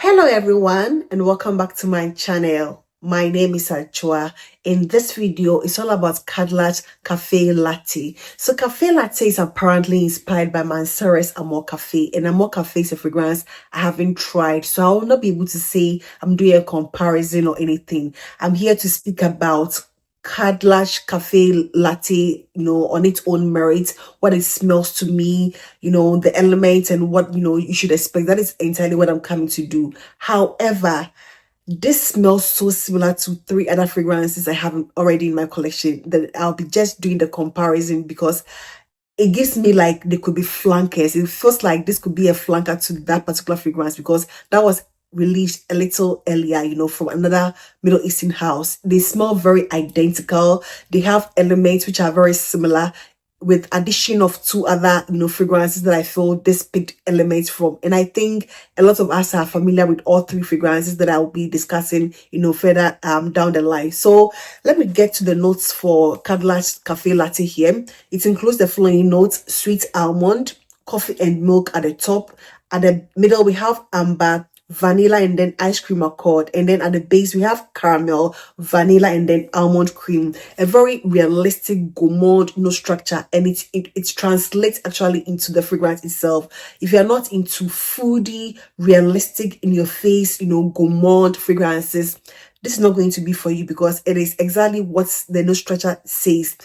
Hello everyone and welcome back to my channel. My name is Achua. In this video, it's all about Khadlaj Caffe Latte. So Caffe Latte is apparently inspired by Mansour's Amor Cafe, and Amor Cafe is a fragrance I haven't tried, so I will not be able to say I'm doing a comparison or anything. I'm here to speak about Khadlaj Caffe Latte, on its own merit, what it smells to me, the elements and what, you should expect. That is entirely what I'm coming to do. However, this smells so similar to three other fragrances I have already in my collection that I'll be just doing the comparison because it gives me like they could be flankers. It feels like this could be a flanker to that particular fragrance because that was released a little earlier, from another Middle Eastern house. They smell very identical. They have elements which are very similar, with addition of two other fragrances that I feel this picked elements from. And I think a lot of us are familiar with all three fragrances that I'll be discussing further down the line. So let me get to the notes for Khadlaj Caffe Latte here. It includes the following notes: sweet almond, coffee and milk at the top. At the middle we have amber, vanilla, and then ice cream accord, and then at the base we have caramel, vanilla, and then almond cream. A very realistic gourmand no structure, and it translates actually into the fragrance itself. If you're not into foodie, realistic, in your face, gourmand fragrances, this is not going to be for you because it is exactly what the no structure says.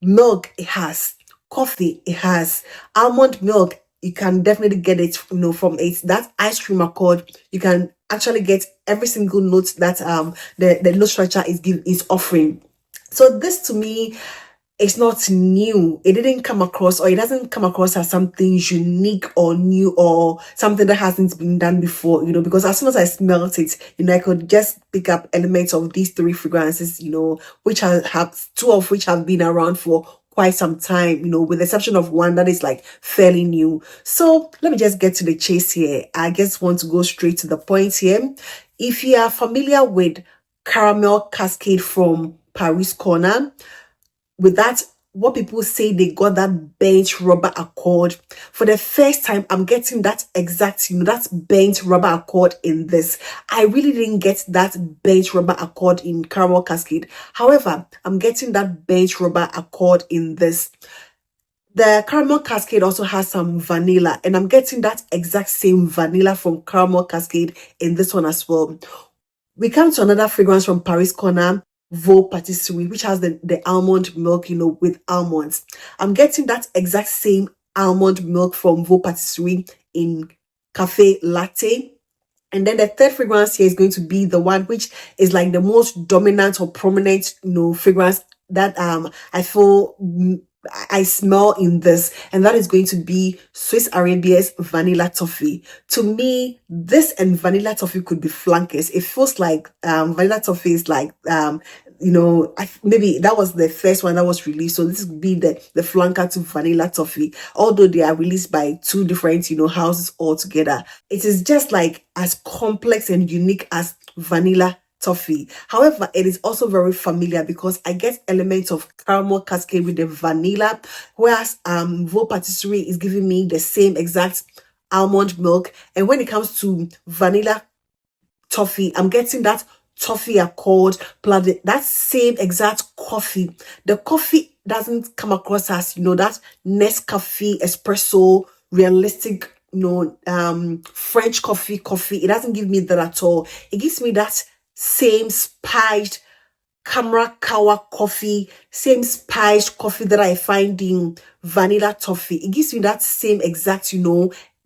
Milk, it has. Coffee, it has. Almond milk, you can definitely get it, from it. That ice cream accord, you can actually get every single note that the note structure is offering. So this to me, it's not new. It didn't come across, or it doesn't come across as something unique or new or something that hasn't been done before, because as soon as I smelt it, I could just pick up elements of these three fragrances, which have two of which have been around for quite some time, with the exception of one that is like fairly new. So let me just get to the chase here. I just want to go straight to the point here. If you are familiar with Caramel Cascade from Paris Corner, with that, what people say they got that bent rubber accord. For the first time, I'm getting that exact, that bent rubber accord in this. I really didn't get that bent rubber accord in Caramel Cascade. However, I'm getting that bent rubber accord in this. The Caramel Cascade also has some vanilla, and I'm getting that exact same vanilla from Caramel Cascade in this one as well. We come to another fragrance from Paris Corner, Voux Patteserie, which has the almond milk, with almonds. I'm getting that exact same almond milk from Voux Patteserie in Caffe Latte. And then the third fragrance here is going to be the one which is like the most dominant or prominent, fragrance that I feel I smell in this, and that is going to be Swiss Arabia's Vanilla Toffee. To me, this and Vanilla Toffee could be flankers. It feels like Vanilla Toffee is like maybe that was the first one that was released, so this would be the flanker to Vanilla Toffee, although they are released by two different houses altogether. It is just like as complex and unique as Vanilla Toffee. However, it is also very familiar because I get elements of Caramel Cascade with the vanilla, whereas Voux Patteserie is giving me the same exact almond milk. And when it comes to Vanilla Toffee, I'm getting that toffee accord plus that same exact coffee. The coffee doesn't come across as that Nescafe espresso realistic French coffee. It doesn't give me that at all. It gives me that same spiced Camera Kawa coffee, same spiced coffee that I find in Vanilla Toffee. It gives me that same exact,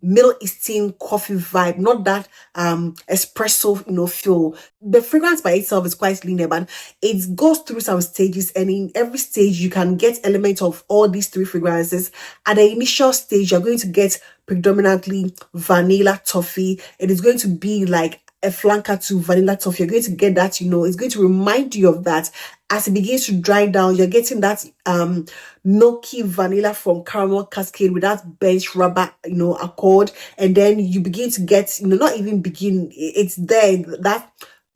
Middle Eastern coffee vibe, not that espresso, feel. The fragrance by itself is quite linear, but it goes through some stages, and in every stage you can get elements of all these three fragrances. At the initial stage, you're going to get predominantly Vanilla Toffee. It is going to be like a flanker to Vanilla Toffee. You're going to get that, it's going to remind you of that. As it begins to dry down, you're getting that milky vanilla from Caramel Cascade with that bench rubber, accord. And then you begin to get, not even begin, it's there, that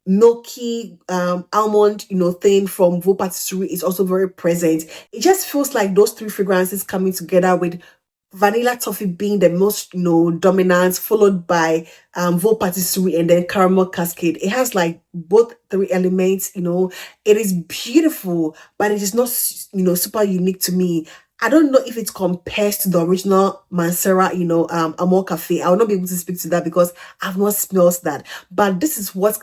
milky almond thing from Voux Patteserie is also very present. It just feels like those three fragrances coming together with vanilla toffee being the most, dominant, followed by Voux Patteserie and then caramel cascade. It has like both three elements. It is beautiful, but it is not, super unique to me. I don't know if it compares to the original Mansera, Amor Cafe. I will not be able to speak to that because I've not smelled that. But this is what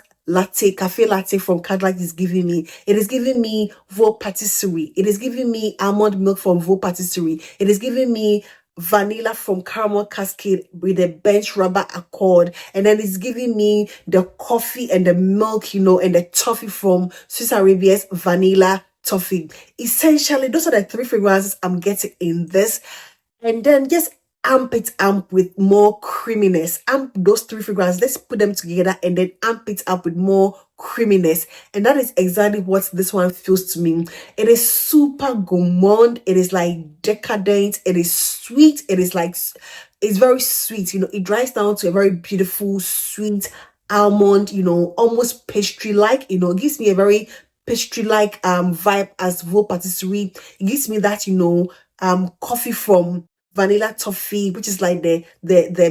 cafe latte from Khadlaj is giving me. It is giving me Voux Patteserie. It is giving me almond milk from Voux Patteserie. It is giving me vanilla from caramel cascade with a bench rubber accord, and then it's giving me the coffee and the milk, and the toffee from Swiss Arabia's vanilla toffee. Essentially, those are the three fragrances I'm getting in this. And then just amp it up with more creaminess. Amp those three fragrances. Let's put them together and then amp it up with more creaminess. And that is exactly what this one feels to me. It is super gourmand. It is like decadent. It is sweet. It is like, it's very sweet. It dries down to a very beautiful, sweet almond, almost pastry-like. It gives me a very pastry-like vibe as Voux Patteserie. It gives me that, coffee from vanilla toffee, which is like the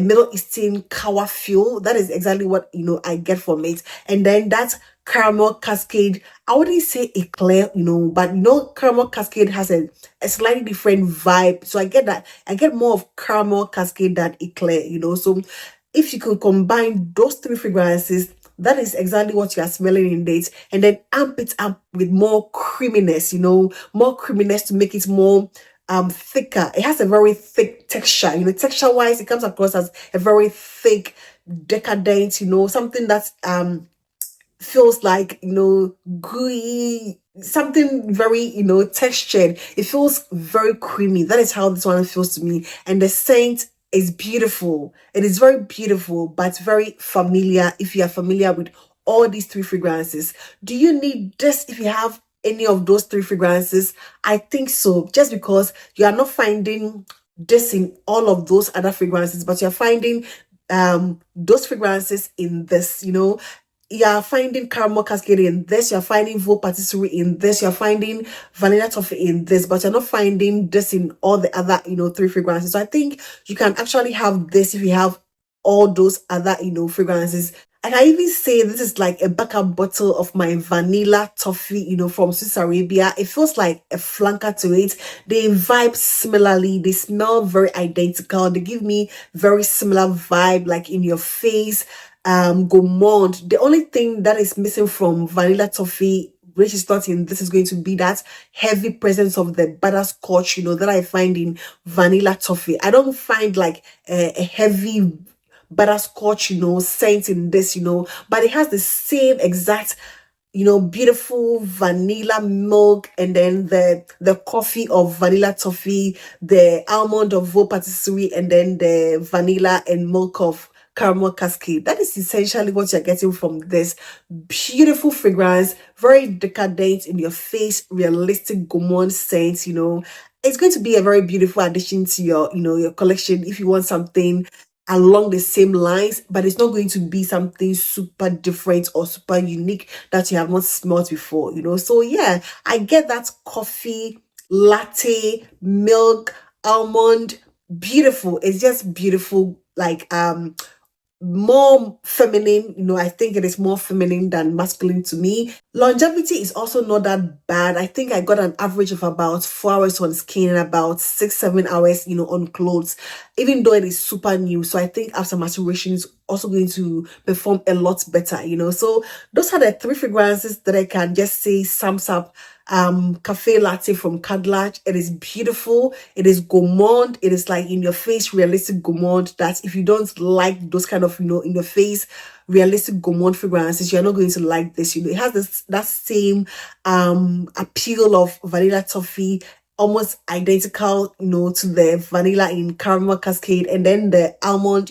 Middle Eastern kawa feel. That is exactly what I get from it. And then that caramel cascade, I wouldn't say eclair, but caramel cascade has a slightly different vibe. So I get more of caramel cascade than eclair, So if you could combine those three fragrances, that is exactly what you are smelling in dates, and then amp it up with more creaminess, more creaminess to make it more thicker. It has a very thick texture, texture wise, it comes across as a very thick, decadent, something that feels like, gooey, something very, textured. It feels very creamy. That is how this one feels to me. And the scent is beautiful. It is very beautiful, but very familiar if you are familiar with all these three fragrances. Do you need this if you have any of those three fragrances? I think so, just because you are not finding this in all of those other fragrances, but you're finding those fragrances in this. You're finding caramel cascade in this, you're finding Voux Patteserie in this, you're finding vanilla toffee in this, but you're not finding this in all the other, three fragrances. So I think you can actually have this if you have all those other, fragrances. And I even say this is like a backup bottle of my vanilla toffee, from Swiss Arabia. It feels like a flanker to it. They vibe similarly. They smell very identical. They give me very similar vibe, like in your face, gourmand. The only thing that is missing from vanilla toffee, which is not in this, is going to be that heavy presence of the butterscotch, that I find in vanilla toffee. I don't find like a heavy butterscotch, scent in this, but it has the same exact, beautiful vanilla milk, and then the coffee of vanilla toffee, the almond of Voux Patteserie, and then the vanilla and milk of caramel cascade. That is essentially what you're getting from this beautiful fragrance, very decadent, in your face, realistic gourmand scent. It's going to be a very beautiful addition to your your collection if you want something along the same lines, but it's not going to be something super different or super unique that you have not smelled before. So yeah, I get that coffee, latte, milk, almond, beautiful. It's just beautiful, like more feminine. I think it is more feminine than masculine to me. Longevity is also not that bad. I think I got an average of about 4 hours on skin and about 6-7 hours on clothes, even though it is super new. So I think after maturation is also going to perform a lot better. So those are the three fragrances that I can just say sums up cafe latte from Khadlaj. It is beautiful. It is gourmand. It is like in your face, realistic gourmand, that if you don't like those kind of, in your face, realistic gourmand fragrances, you're not going to like this. It has that same appeal of vanilla toffee, almost identical, to the vanilla in caramel cascade, and then the almond,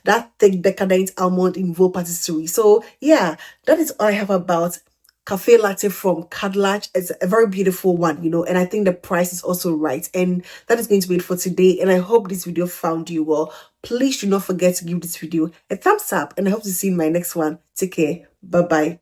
that thick decadent almond in Voux Patteserie. So yeah, that is all I have about cafe latte from Khadlaj. It's a very beautiful one, and I think the price is also right. And that is going to be it for today, and I hope this video found you well. Please do not forget to give this video a thumbs up, and I hope to see you in my next one. Take care. Bye bye.